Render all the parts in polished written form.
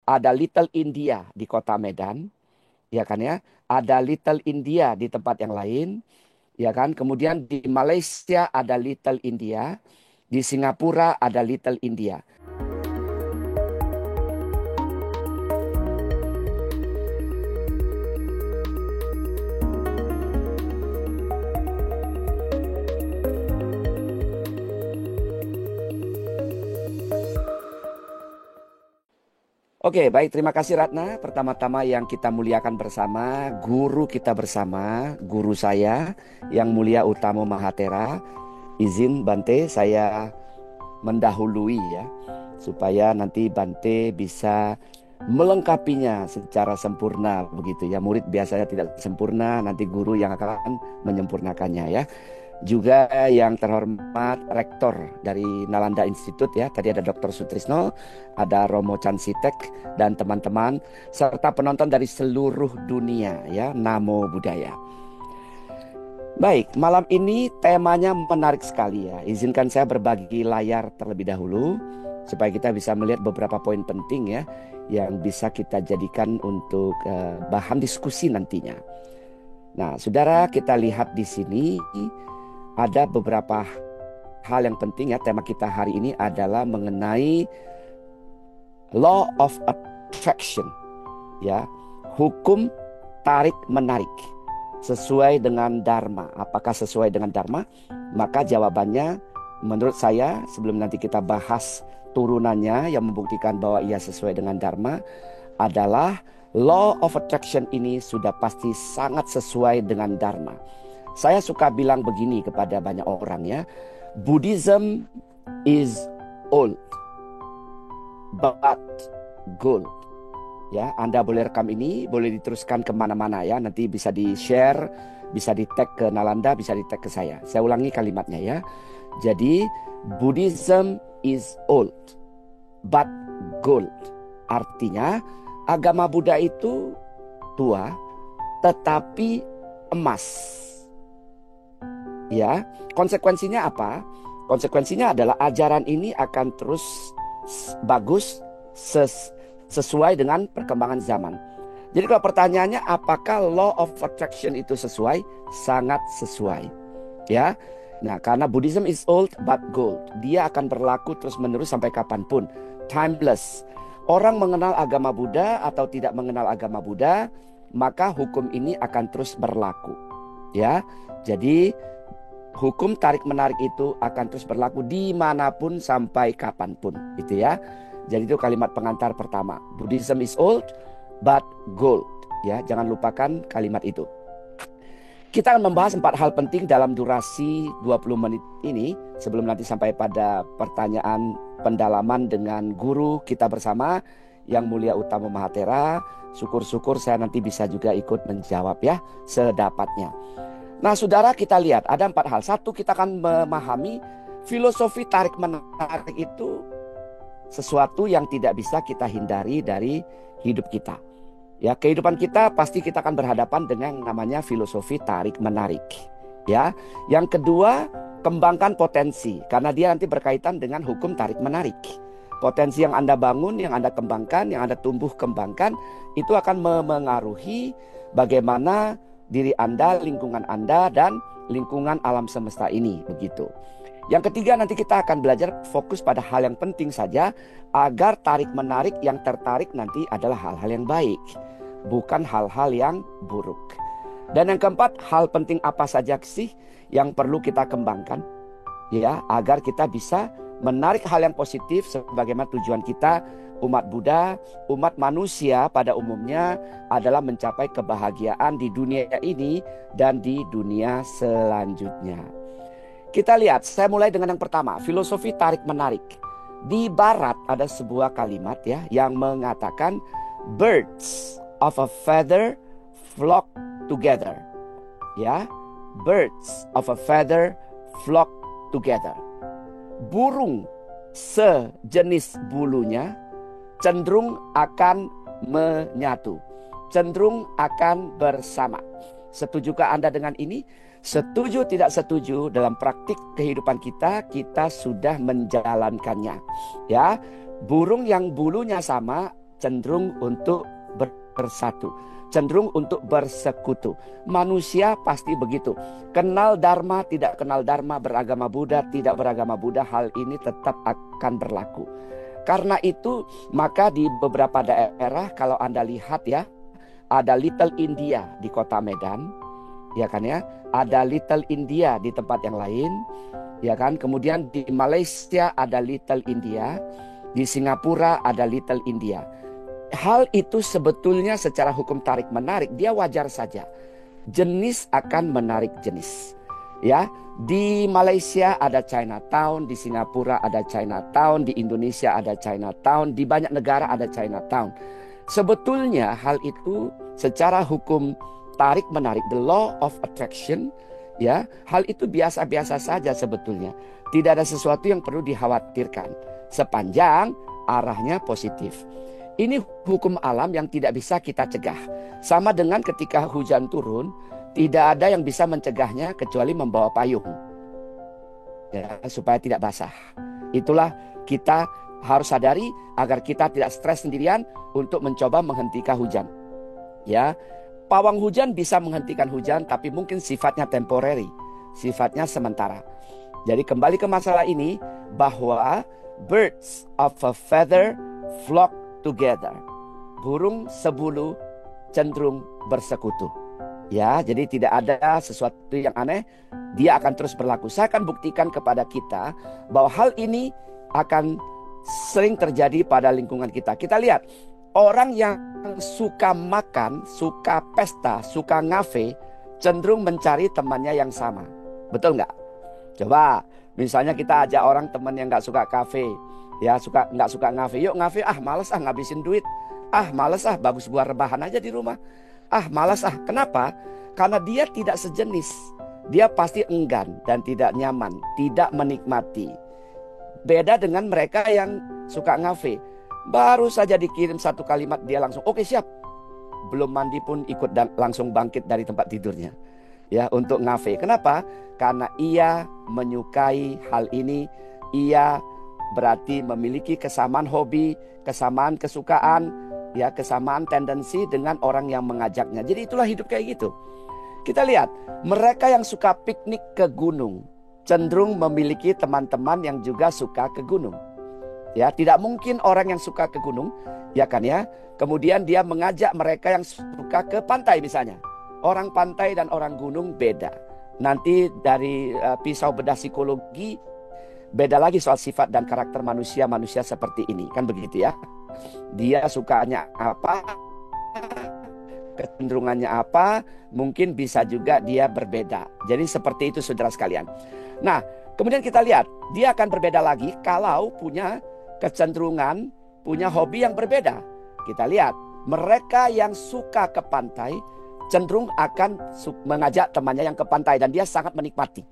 ada Little India di kota Medan, ya kan ya. Ada Little India di tempat yang lain, ya kan. Kemudian di Malaysia ada Little India, di Singapura ada Little India. Oke, baik. Terima kasih Ratna. Pertama-tama yang kita muliakan bersama, guru kita bersama, guru saya yang mulia Utamo Mahatera. Izin Bante, saya mendahului ya, supaya nanti Bante bisa melengkapinya secara sempurna begitu ya. Murid biasanya tidak sempurna, nanti guru yang akan menyempurnakannya ya. Juga yang terhormat rektor dari Nalanda Institute ya. Tadi ada Dr. Sutrisno, ada Romo Chansitek dan teman-teman serta penonton dari seluruh dunia ya. Namo Buddhaya. Baik, malam ini temanya menarik sekali ya. Izinkan saya berbagi layar terlebih dahulu supaya kita bisa melihat beberapa poin penting ya yang bisa kita jadikan untuk bahan diskusi nantinya. Nah, saudara, kita lihat di sini ada beberapa hal yang penting ya. Tema kita hari ini adalah mengenai law of attraction ya, hukum tarik menarik sesuai dengan dharma. Apakah sesuai dengan dharma? Maka jawabannya menurut saya, sebelum nanti kita bahas turunannya yang membuktikan bahwa ia sesuai dengan dharma, adalah law of attraction ini sudah pasti sangat sesuai dengan dharma. Saya suka bilang begini kepada banyak orang ya, Buddhism is old but gold. Ya, Anda boleh rekam ini, boleh diteruskan kemana-mana ya. Nanti bisa di-share, bisa di-tag ke Nalanda, bisa di-tag ke saya. Saya ulangi kalimatnya ya. Jadi, Buddhism is old but gold. Artinya, agama Buddha itu tua tetapi emas. Ya, konsekuensinya apa? Konsekuensinya adalah ajaran ini akan terus bagus sesuai dengan perkembangan zaman. Jadi kalau pertanyaannya apakah law of attraction itu sesuai? Sangat sesuai. Ya. Nah, karena Buddhism is old but gold. Dia akan berlaku terus-menerus sampai kapanpun. Timeless. Orang mengenal agama Buddha atau tidak mengenal agama Buddha, maka hukum ini akan terus berlaku. Ya. Jadi hukum tarik-menarik itu akan terus berlaku dimanapun sampai kapanpun. Itu ya. Jadi itu kalimat pengantar pertama. Buddhism is old but gold. Ya, jangan lupakan kalimat itu. Kita akan membahas 4 hal penting dalam durasi 20 menit ini. Sebelum nanti sampai pada pertanyaan pendalaman dengan guru kita bersama yang mulia Utamo Mahatera. Syukur-syukur saya nanti bisa juga ikut menjawab ya, sedapatnya. Nah saudara, kita lihat ada 4 hal. Satu, kita akan memahami filosofi tarik-menarik itu sesuatu yang tidak bisa kita hindari dari hidup kita. Ya, kehidupan kita pasti kita akan berhadapan dengan namanya filosofi tarik-menarik. Ya, yang kedua, kembangkan potensi karena dia nanti berkaitan dengan hukum tarik-menarik. Potensi yang Anda bangun, yang Anda kembangkan, yang Anda tumbuh kembangkan itu akan memengaruhi bagaimana diri Anda, lingkungan Anda, dan lingkungan alam semesta ini. Begitu. Yang ketiga, nanti kita akan belajar fokus pada hal yang penting saja agar tarik-menarik yang tertarik nanti adalah hal-hal yang baik, bukan hal-hal yang buruk. Dan yang keempat, hal penting apa saja sih yang perlu kita kembangkan ya, agar kita bisa menarik hal yang positif sebagaimana tujuan kita umat Buddha, umat manusia pada umumnya adalah mencapai kebahagiaan di dunia ini dan di dunia selanjutnya. Kita lihat, saya mulai dengan yang pertama, filosofi tarik-menarik. Di barat ada sebuah kalimat ya yang mengatakan birds of a feather flock together. Ya, birds of a feather flock together. Burung sejenis bulunya cenderung akan menyatu, cenderung akan bersama. Setujukah Anda dengan ini? Setuju tidak setuju, dalam praktik kehidupan kita, kita sudah menjalankannya. Ya, burung yang bulunya sama cenderung untuk bersatu, cenderung untuk bersekutu. Manusia pasti begitu. Kenal Dharma, tidak kenal Dharma, beragama Buddha, tidak beragama Buddha, hal ini tetap akan berlaku. Karena itu, maka di beberapa daerah kalau Anda lihat ya, ada Little India di kota Medan, ya kan ya, ada Little India di tempat yang lain, ya kan. Kemudian di Malaysia ada Little India, di Singapura ada Little India. Hal itu sebetulnya secara hukum tarik menarik dia wajar saja. Jenis akan menarik jenis. Ya, di Malaysia ada Chinatown, di Singapura ada Chinatown, di Indonesia ada Chinatown, di banyak negara ada Chinatown. Sebetulnya hal itu secara hukum tarik menarik, the law of attraction, ya, hal itu biasa-biasa saja sebetulnya. Tidak ada sesuatu yang perlu dikhawatirkan sepanjang arahnya positif. Ini hukum alam yang tidak bisa kita cegah. Sama dengan ketika hujan turun, tidak ada yang bisa mencegahnya kecuali membawa payung, ya, supaya tidak basah. Itulah kita harus sadari agar kita tidak stres sendirian untuk mencoba menghentikan hujan. Ya, pawang hujan bisa menghentikan hujan, tapi mungkin sifatnya temporary, sifatnya sementara. Jadi kembali ke masalah ini, bahwa birds of a feather flock together. Burung sebulu cenderung bersekutu. Ya, jadi tidak ada sesuatu yang aneh, dia akan terus berlaku. Saya akan buktikan kepada kita bahwa hal ini akan sering terjadi pada lingkungan kita. Kita lihat, orang yang suka makan, suka pesta, suka ngafe, cenderung mencari temannya yang sama. Betul nggak? Coba, misalnya kita ajak orang teman yang nggak suka kafe, ya nggak suka ngafe. Yuk ngafe, males ngabisin duit. Males bagus buat rebahan aja di rumah. Malas Kenapa? Karena dia tidak sejenis. Dia pasti enggan dan tidak nyaman, tidak menikmati. Beda dengan mereka yang suka ngafe. Baru saja dikirim satu kalimat dia langsung oke, siap. Belum mandi pun ikut dan langsung bangkit dari tempat tidurnya, ya, untuk ngafe. Kenapa? Karena ia menyukai hal ini. Ia berarti memiliki kesamaan hobi, kesamaan kesukaan, ya, kesamaan tendensi dengan orang yang mengajaknya. Jadi itulah hidup kayak gitu. Kita lihat, mereka yang suka piknik ke gunung cenderung memiliki teman-teman yang juga suka ke gunung. Ya, tidak mungkin orang yang suka ke gunung, ya kan ya, kemudian dia mengajak mereka yang suka ke pantai misalnya. Orang pantai dan orang gunung beda. Nanti dari pisau bedah psikologi beda lagi soal sifat dan karakter manusia seperti ini, kan begitu ya. Dia sukanya apa, kecenderungannya apa, mungkin bisa juga dia berbeda. Jadi seperti itu saudara sekalian. Nah, kemudian kita lihat, dia akan berbeda lagi kalau punya kecenderungan, punya hobi yang berbeda. Kita lihat, mereka yang suka ke pantai cenderung akan mengajak temannya yang ke pantai dan dia sangat menikmati.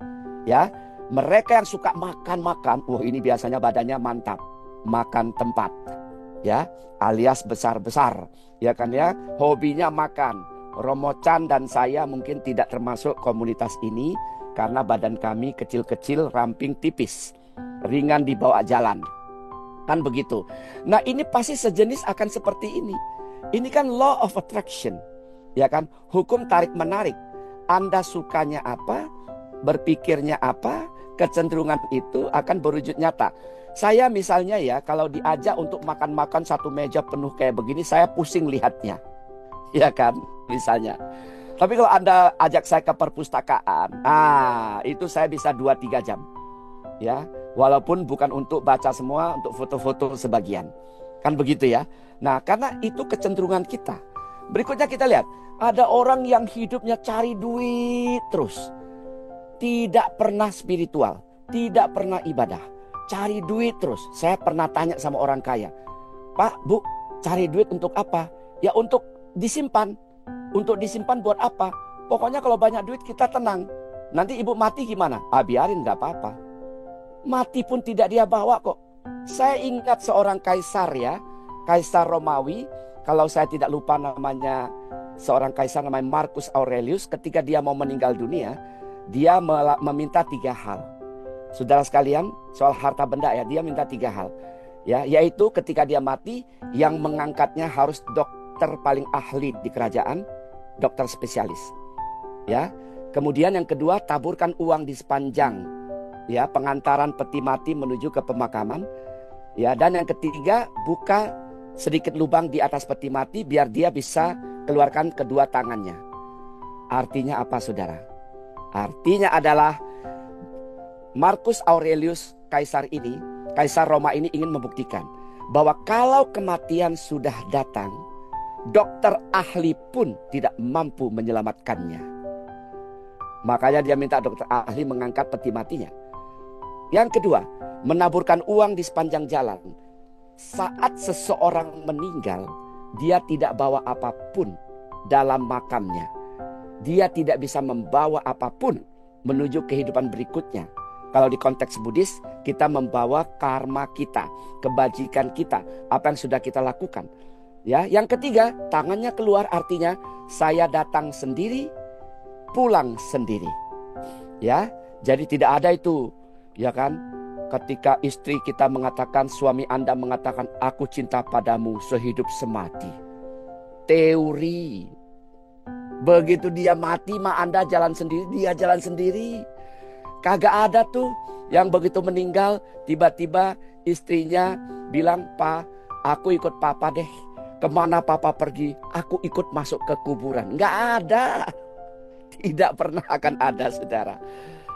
Ya, mereka yang suka makan-makan, ini biasanya badannya mantap, makan tempat. Ya, alias besar-besar, ya kan ya, hobinya makan. Romo Chan dan saya mungkin tidak termasuk komunitas ini karena badan kami kecil-kecil, ramping, tipis, ringan dibawa jalan, kan begitu. Nah, ini pasti sejenis akan seperti ini. Ini kan law of attraction, ya kan, hukum tarik menarik. Anda sukanya apa, berpikirnya apa, kecenderungan itu akan berwujud nyata. Saya misalnya ya, kalau diajak untuk makan-makan satu meja penuh kayak begini, saya pusing lihatnya, ya kan, misalnya. Tapi kalau Anda ajak saya ke perpustakaan, itu saya bisa 2-3 jam, ya, walaupun bukan untuk baca semua, untuk foto-foto sebagian, kan begitu ya. Nah, karena itu kecenderungan kita. Berikutnya kita lihat, ada orang yang hidupnya cari duit terus, tidak pernah spiritual, tidak pernah ibadah. Cari duit terus. Saya pernah tanya sama orang kaya, Pak, Bu, cari duit untuk apa? Ya untuk disimpan. Untuk disimpan buat apa? Pokoknya kalau banyak duit kita tenang. Nanti ibu mati gimana? Biarin, gak apa-apa. Mati pun tidak dia bawa kok. Saya ingat seorang kaisar ya, Kaisar Romawi. Kalau saya tidak lupa namanya, seorang kaisar namanya Marcus Aurelius. Ketika dia mau meninggal dunia, dia meminta 3 hal. Saudara sekalian, soal harta benda ya, dia minta 3 hal. Ya, yaitu ketika dia mati, yang mengangkatnya harus dokter paling ahli di kerajaan, dokter spesialis. Ya. Kemudian yang kedua, taburkan uang di sepanjang ya pengantaran peti mati menuju ke pemakaman. Ya, dan yang ketiga, buka sedikit lubang di atas peti mati biar dia bisa keluarkan kedua tangannya. Artinya apa, saudara? Artinya adalah Marcus Aurelius, Kaisar Roma ini ingin membuktikan bahwa kalau kematian sudah datang, dokter ahli pun tidak mampu menyelamatkannya. Makanya dia minta dokter ahli mengangkat peti matinya. Yang kedua, menaburkan uang di sepanjang jalan. Saat seseorang meninggal, dia tidak bawa apapun dalam makamnya. Dia tidak bisa membawa apapun menuju kehidupan berikutnya. Kalau di konteks Buddhis, kita membawa karma kita, kebajikan kita, apa yang sudah kita lakukan. Ya, yang ketiga, tangannya keluar, artinya saya datang sendiri, pulang sendiri. Ya, jadi tidak ada itu, ya kan? Ketika istri kita mengatakan, suami Anda mengatakan, aku cinta padamu sehidup semati. Teori. Begitu dia mati, Anda jalan sendiri, dia jalan sendiri. Kagak ada tuh yang begitu meninggal tiba-tiba istrinya bilang, "Pak, aku ikut papa deh. Kemana papa pergi, aku ikut masuk ke kuburan." Nggak ada. Tidak pernah akan ada, saudara.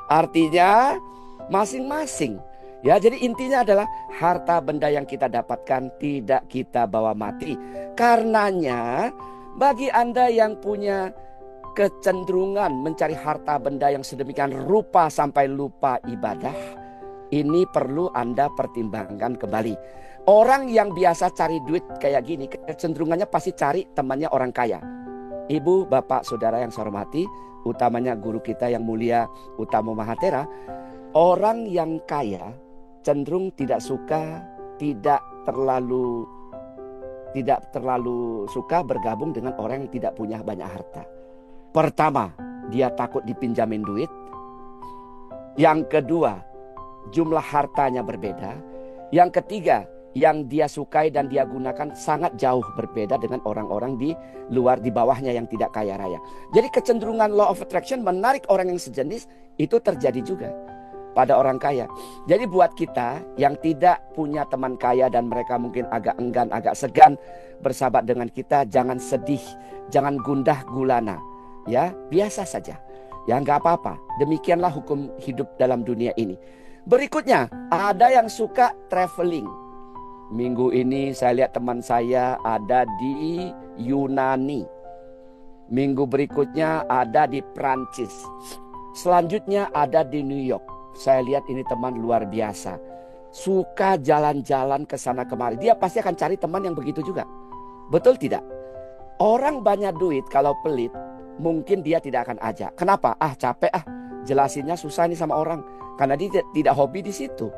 Artinya masing-masing. Ya, jadi intinya adalah harta benda yang kita dapatkan tidak kita bawa mati. Karenanya bagi Anda yang punya kecenderungan mencari harta benda yang sedemikian rupa sampai lupa ibadah, ini perlu Anda pertimbangkan kembali. Orang yang biasa cari duit kayak gini, kecenderungannya pasti cari temannya orang kaya. Ibu, bapak, saudara yang saya hormati, utamanya guru kita yang mulia Utama Mahathera, orang yang kaya cenderung tidak terlalu suka bergabung dengan orang yang tidak punya banyak harta. Pertama, dia takut dipinjamin duit. Yang kedua, jumlah hartanya berbeda. Yang ketiga, yang dia sukai dan dia gunakan sangat jauh berbeda dengan orang-orang di luar, di bawahnya yang tidak kaya raya. Jadi kecenderungan law of attraction menarik orang yang sejenis itu terjadi juga pada orang kaya. Jadi buat kita yang tidak punya teman kaya dan mereka mungkin agak enggan, agak segan bersahabat dengan kita, jangan sedih, jangan gundah gulana. Ya, biasa saja. Ya, nggak apa-apa. Demikianlah hukum hidup dalam dunia ini. Berikutnya, ada yang suka traveling. Minggu ini saya lihat teman saya ada di Yunani. Minggu berikutnya ada di Prancis. Selanjutnya ada di New York. Saya lihat ini teman luar biasa. Suka jalan-jalan ke sana kemari. Dia pasti akan cari teman yang begitu juga. Betul tidak? Orang banyak duit kalau pelit, mungkin dia tidak akan ajak. Kenapa? Capek jelasinnya susah nih sama orang. Karena dia tidak hobi di situ.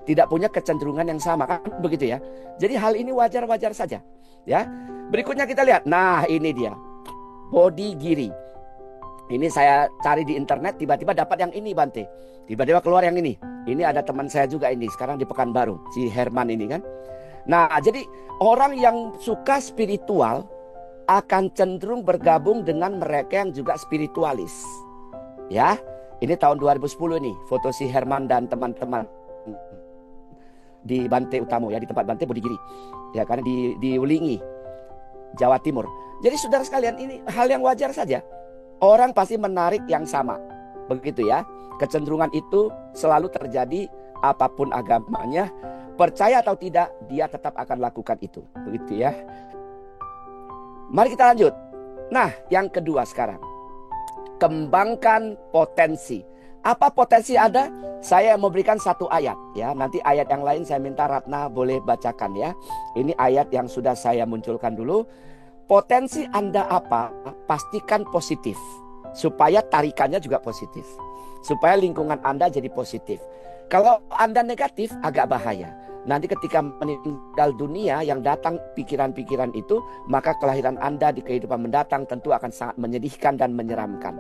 Tidak punya kecenderungan yang sama, kan begitu ya. Jadi hal ini wajar-wajar saja. Ya. Berikutnya kita lihat. Nah, ini dia. Body giri. Ini saya cari di internet, tiba-tiba dapat yang ini, Bante. Tiba-tiba keluar yang ini. Ini ada teman saya juga ini, sekarang di Pekanbaru, si Herman ini kan. Nah, jadi orang yang suka spiritual akan cenderung bergabung dengan mereka yang juga spiritualis. Ya, ini tahun 2010 nih, foto si Herman dan teman-teman di Bante Utamo ya, di tempat Bante Budigiri. Ya, karena di Ulingi, Jawa Timur. Jadi saudara sekalian, ini hal yang wajar saja. Orang pasti menarik yang sama. Begitu ya. Kecenderungan itu selalu terjadi apapun agamanya. Percaya atau tidak, dia tetap akan lakukan itu. Begitu ya. Mari kita lanjut. Nah, yang kedua sekarang. Kembangkan potensi. Apa potensi ada? Saya mau berikan satu ayat ya. Nanti ayat yang lain saya minta Ratna boleh bacakan ya. Ini ayat yang sudah saya munculkan dulu. Potensi Anda apa? Pastikan positif. Supaya tarikannya juga positif. Supaya lingkungan Anda jadi positif. Kalau Anda negatif agak bahaya. Nanti ketika meninggal dunia yang datang pikiran-pikiran itu, maka kelahiran Anda di kehidupan mendatang tentu akan sangat menyedihkan dan menyeramkan.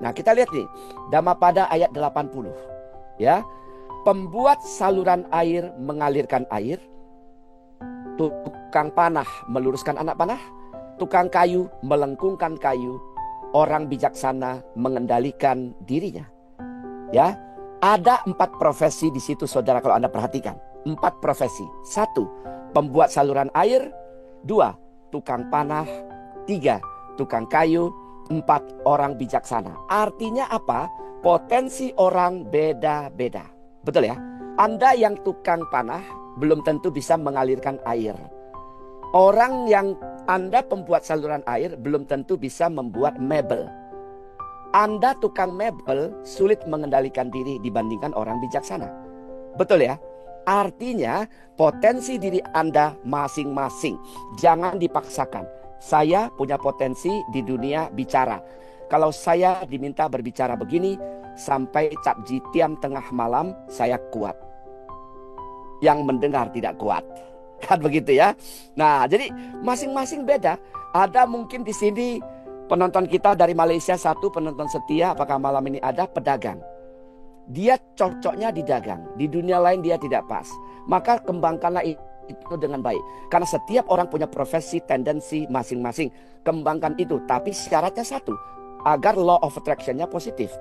Nah, kita lihat nih, Dhammapada ayat 80. Ya. Pembuat saluran air mengalirkan air, Tukang panah meluruskan anak panah, tukang kayu melengkungkan kayu, orang bijaksana mengendalikan dirinya. Ya, ada 4 profesi di situ saudara kalau Anda perhatikan. 4 profesi. 1, pembuat saluran air. 2, tukang panah. 3, tukang kayu. 4, orang bijaksana. Artinya apa? Potensi orang beda-beda. Betul ya? Anda yang tukang panah belum tentu bisa mengalirkan air. Orang yang Anda pembuat saluran air belum tentu bisa membuat mebel. Anda tukang mebel sulit mengendalikan diri dibandingkan orang bijaksana. Betul ya? Artinya potensi diri Anda masing-masing. Jangan dipaksakan. Saya punya potensi di dunia bicara. Kalau saya diminta berbicara begini, sampai cap jitiam tengah malam saya kuat. Yang mendengar tidak kuat. Kan begitu ya. Nah, jadi masing-masing beda. Ada mungkin di sini penonton kita dari Malaysia, 1 penonton setia, apakah malam ini ada pedagang. Dia cocoknya di dagang. Di dunia lain dia tidak pas. Maka kembangkanlah itu dengan baik. Karena setiap orang punya profesi, tendensi masing-masing. Kembangkan itu. Tapi syaratnya 1. Agar law of attraction-nya positif.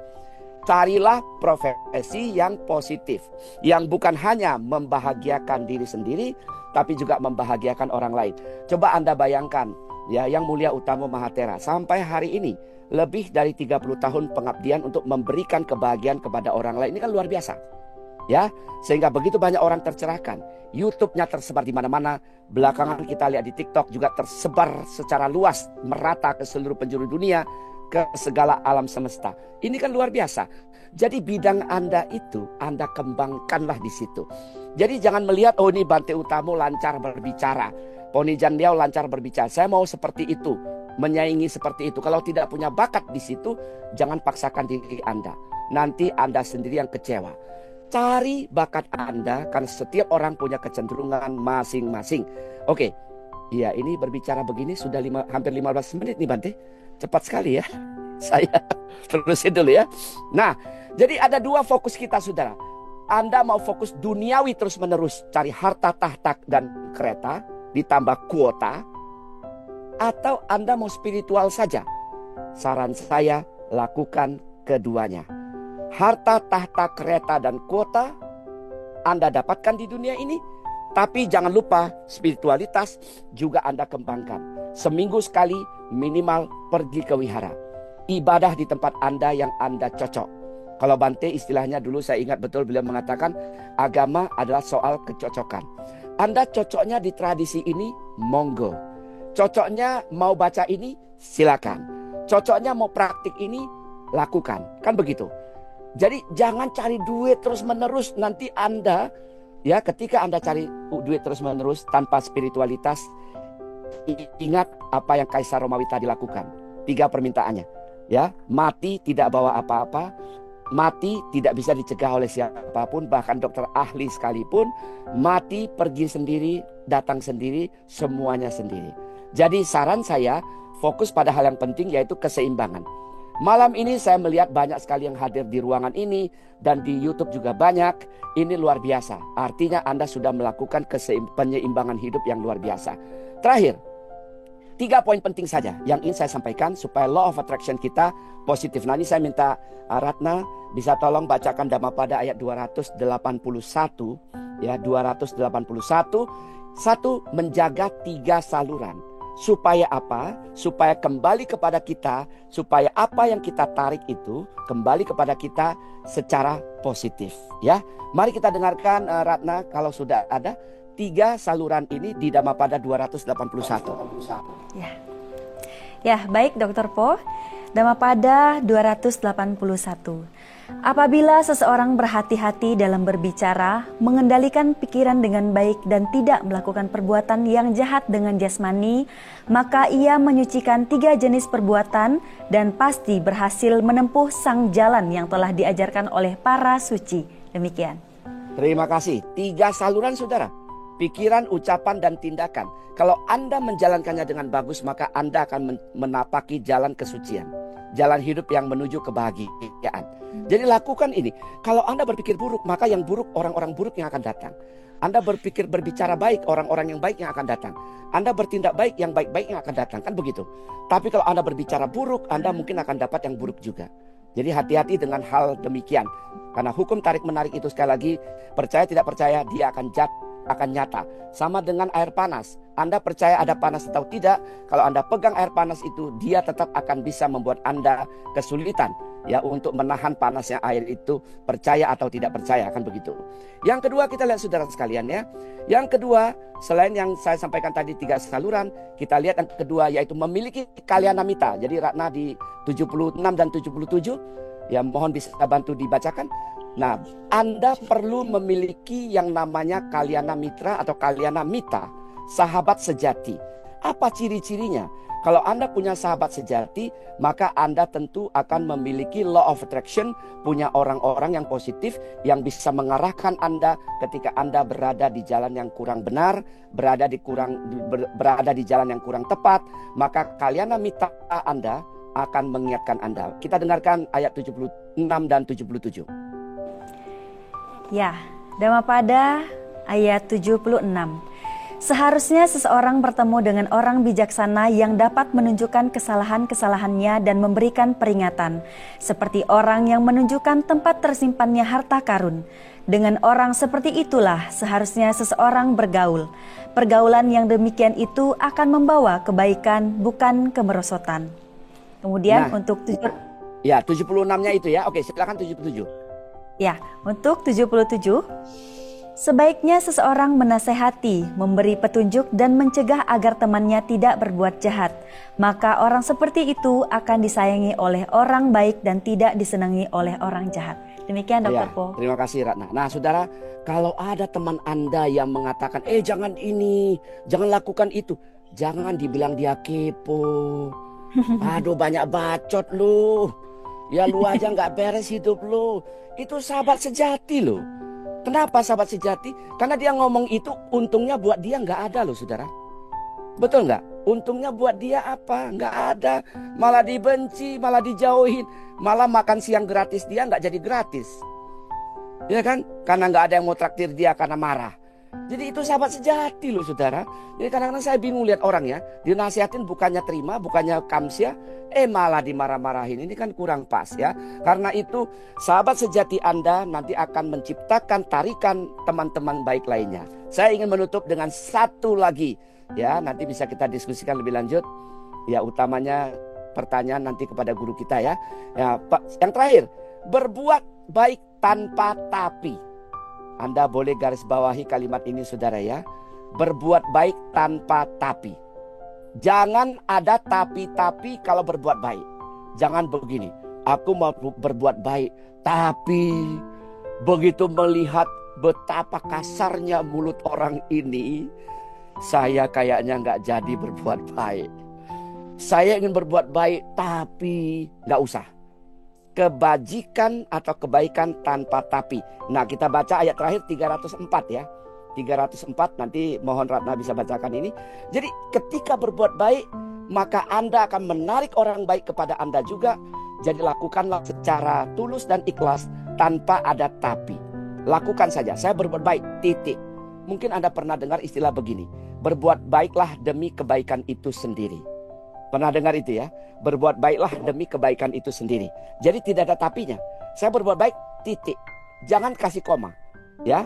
Carilah profesi yang positif. Yang bukan hanya membahagiakan diri sendiri, tapi juga membahagiakan orang lain. Coba Anda bayangkan, ya, Yang Mulia Utama Mahathira sampai hari ini lebih dari 30 tahun pengabdian untuk memberikan kebahagiaan kepada orang lain. Ini kan luar biasa. Ya, sehingga begitu banyak orang tercerahkan. YouTube-nya tersebar di mana-mana. Belakangan kita lihat di TikTok juga tersebar secara luas, merata ke seluruh penjuru dunia, ke segala alam semesta. Ini kan luar biasa. Jadi bidang Anda itu Anda kembangkanlah di situ. Jadi jangan melihat, oh ini Bante Utamo lancar berbicara, Poni Jandiao lancar berbicara, saya mau seperti itu, menyaingi seperti itu. Kalau tidak punya bakat di situ, jangan paksakan diri Anda. Nanti Anda sendiri yang kecewa. Cari bakat Anda, karena setiap orang punya kecenderungan masing-masing. Oke, iya, ini berbicara begini sudah hampir 15 menit nih Bante. Cepat sekali ya. Saya terusin dulu ya. Nah, jadi ada 2 fokus kita saudara. Anda mau fokus duniawi terus menerus, cari harta, tahta, dan kereta, ditambah kuota. Atau Anda mau spiritual saja. Saran saya, lakukan keduanya. Harta, tahta, kereta, dan kuota Anda dapatkan di dunia ini. Tapi jangan lupa spiritualitas juga Anda kembangkan. Seminggu sekali minimal pergi ke wihara. Ibadah di tempat Anda yang Anda cocok. Kalau Bante istilahnya dulu saya ingat betul beliau mengatakan agama adalah soal kecocokan. Anda cocoknya di tradisi ini, monggo. Cocoknya mau baca ini, silakan. Cocoknya mau praktik ini, lakukan. Kan begitu. Jadi jangan cari duit terus menerus. Nanti Anda, ya, ketika Anda cari duit terus menerus tanpa spiritualitas, ingat apa yang Kaisar Romawi tadi lakukan. 3 permintaannya. Ya, mati tidak bawa apa-apa, mati tidak bisa dicegah oleh siapapun, bahkan dokter ahli sekalipun, mati pergi sendiri, datang sendiri, semuanya sendiri. Jadi saran saya, fokus pada hal yang penting, yaitu keseimbangan. Malam ini saya melihat banyak sekali yang hadir di ruangan ini, dan di YouTube juga banyak. Ini luar biasa. Artinya Anda sudah melakukan penyeimbangan hidup yang luar biasa. Terakhir, 3 poin penting saja yang ingin saya sampaikan supaya law of attraction kita positif. Nah, ini saya minta Ratna bisa tolong bacakan Dhammapada ayat 281, ya, 281. 1, menjaga 3 saluran. Supaya apa? Supaya kembali kepada kita, supaya apa yang kita tarik itu kembali kepada kita secara positif, ya. Mari kita dengarkan Ratna kalau sudah ada 3 saluran ini di Dhammapada 281. Ya, baik Dr. Po. Dhammapada 281. Apabila seseorang berhati-hati dalam berbicara, mengendalikan pikiran dengan baik dan tidak melakukan perbuatan yang jahat dengan jasmani, maka ia menyucikan 3 jenis perbuatan dan pasti berhasil menempuh sang jalan yang telah diajarkan oleh para suci. Demikian. Terima kasih. 3 saluran saudara. Pikiran, ucapan, dan tindakan. Kalau Anda menjalankannya dengan bagus, maka Anda akan menapaki jalan kesucian. jalan hidup yang menuju kebahagiaan. Jadi lakukan ini. Kalau Anda berpikir buruk, maka yang buruk, orang-orang buruk yang akan datang. Anda berbicara baik, orang-orang yang baik yang akan datang. Anda bertindak baik, yang baik-baik yang akan datang. Kan begitu. Tapi kalau Anda berbicara buruk, Anda mungkin akan dapat yang buruk juga. Jadi hati-hati dengan hal demikian. Karena hukum tarik-menarik itu sekali lagi, percaya tidak percaya, dia akan nyata. Sama dengan air panas. Anda percaya ada panas atau tidak, kalau Anda pegang air panas itu, dia tetap akan bisa membuat Anda kesulitan ya untuk menahan panasnya air itu, percaya atau tidak percaya, kan begitu. Yang kedua, kita lihat saudara sekalian ya. Yang kedua, selain yang saya sampaikan tadi 3 saluran, kita lihat yang kedua yaitu memiliki kalyanamita. Jadi Ratna di 76 dan 77, ya mohon bisa bantu dibacakan. Nah, Anda perlu memiliki yang namanya kalyana mitra atau kalyana mita, sahabat sejati. Apa ciri-cirinya? Kalau Anda punya sahabat sejati, maka Anda tentu akan memiliki law of attraction, punya orang-orang yang positif yang bisa mengarahkan Anda ketika Anda berada di jalan yang kurang benar, berada di jalan yang kurang tepat, maka kalyana mita Anda akan mengingatkan Anda. Kita dengarkan ayat 76 dan 77. Ya, Dhammapada ayat 76. Seharusnya seseorang bertemu dengan orang bijaksana yang dapat menunjukkan kesalahan-kesalahannya dan memberikan peringatan, seperti orang yang menunjukkan tempat tersimpannya harta karun. Dengan orang seperti itulah seharusnya seseorang bergaul. Pergaulan yang demikian itu akan membawa kebaikan, bukan kemerosotan. Kemudian untuk 76-nya itu ya. Oke, silakan 77. Ya, untuk 77, sebaiknya seseorang menasehati, memberi petunjuk dan mencegah agar temannya tidak berbuat jahat. Maka orang seperti itu akan disayangi oleh orang baik dan tidak disenangi oleh orang jahat. Demikian Dr. Po. Terima kasih Ratna. Nah saudara, kalau ada teman Anda yang mengatakan, jangan ini, jangan lakukan itu, jangan dibilang dia kepo. Aduh banyak bacot lu. Ya lu aja gak beres hidup lu. Itu sahabat sejati loh. Kenapa sahabat sejati? Karena dia ngomong itu untungnya buat dia gak ada loh saudara. Betul gak? Untungnya buat dia apa? Gak ada. Malah dibenci, malah dijauhin. Malah makan siang gratis dia gak jadi gratis. Ya kan? Karena gak ada yang mau traktir dia karena marah. Jadi itu sahabat sejati loh saudara. Jadi kadang-kadang saya bingung lihat orang ya, dinasihatin bukannya terima, bukannya kamsia, malah dimarah-marahin. Ini kan kurang pas ya. Karena itu sahabat sejati Anda nanti akan menciptakan tarikan teman-teman baik lainnya. Saya ingin menutup dengan satu lagi ya, nanti bisa kita diskusikan lebih lanjut. Ya utamanya pertanyaan nanti kepada guru kita ya. Ya Pak, yang terakhir, berbuat baik tanpa tapi. Anda boleh garis bawahi kalimat ini saudara ya. Berbuat baik tanpa tapi. Jangan ada tapi-tapi kalau berbuat baik. Jangan begini, aku mau berbuat baik, tapi begitu melihat betapa kasarnya mulut orang ini, saya kayaknya gak jadi berbuat baik. Saya ingin berbuat baik, tapi gak usah. Kebajikan atau kebaikan tanpa tapi. Nah kita baca ayat terakhir 304 ya. 304 nanti mohon Ratna bisa bacakan ini. Jadi ketika berbuat baik, maka Anda akan menarik orang baik kepada Anda juga. Jadi lakukanlah secara tulus dan ikhlas tanpa ada tapi. Lakukan saja, saya berbuat baik, titik. Mungkin Anda pernah dengar istilah begini, berbuat baiklah demi kebaikan itu sendiri. Pernah dengar itu ya? Berbuat baiklah demi kebaikan itu sendiri. Jadi tidak ada tapinya. Saya berbuat baik, titik. Jangan kasih koma. Ya,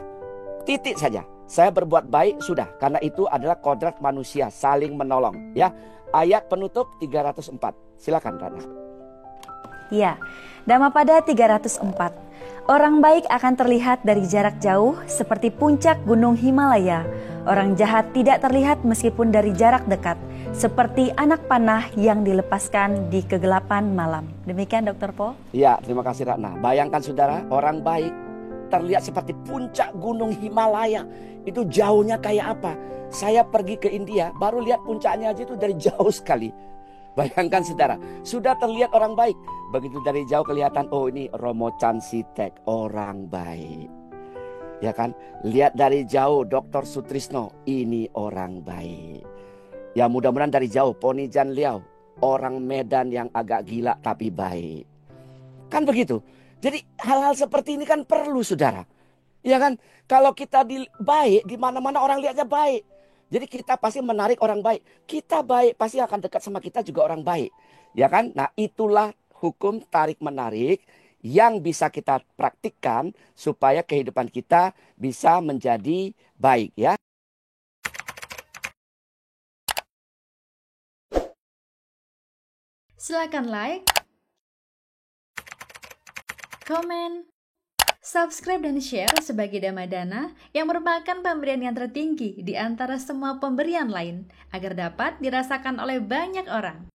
titik saja. Saya berbuat baik, sudah. Karena itu adalah kodrat manusia, saling menolong. Ya, ayat penutup 304. Silakan Rana. Ya, Dhammapada 304. Orang baik akan terlihat dari jarak jauh seperti puncak gunung Himalaya. Orang jahat tidak terlihat meskipun dari jarak dekat, seperti anak panah yang dilepaskan di kegelapan malam. Demikian Dr. Po. Ya, terima kasih Ratna. Bayangkan saudara, orang baik terlihat seperti puncak gunung Himalaya. Itu jauhnya kayak apa? Saya pergi ke India, baru lihat puncaknya aja itu dari jauh sekali. Bayangkan saudara, sudah terlihat orang baik. Begitu dari jauh kelihatan, oh ini Romo Chansitek, orang baik. Ya kan? Lihat dari jauh Dr. Sutrisno, ini orang baik. Ya mudah-mudahan dari jauh Poni Jan Liao, orang Medan yang agak gila tapi baik. Kan begitu. Jadi hal-hal seperti ini kan perlu, saudara. Ya kan? Kalau kita baik, di mana-mana orang lihatnya baik. Jadi kita pasti menarik orang baik. Kita baik, pasti akan dekat sama kita juga orang baik. Ya kan? Nah, itulah hukum tarik-menarik yang bisa kita praktikkan supaya kehidupan kita bisa menjadi baik, ya. Silakan like, komen, subscribe dan share sebagai Damadana yang merupakan pemberian yang tertinggi di antara semua pemberian lain agar dapat dirasakan oleh banyak orang.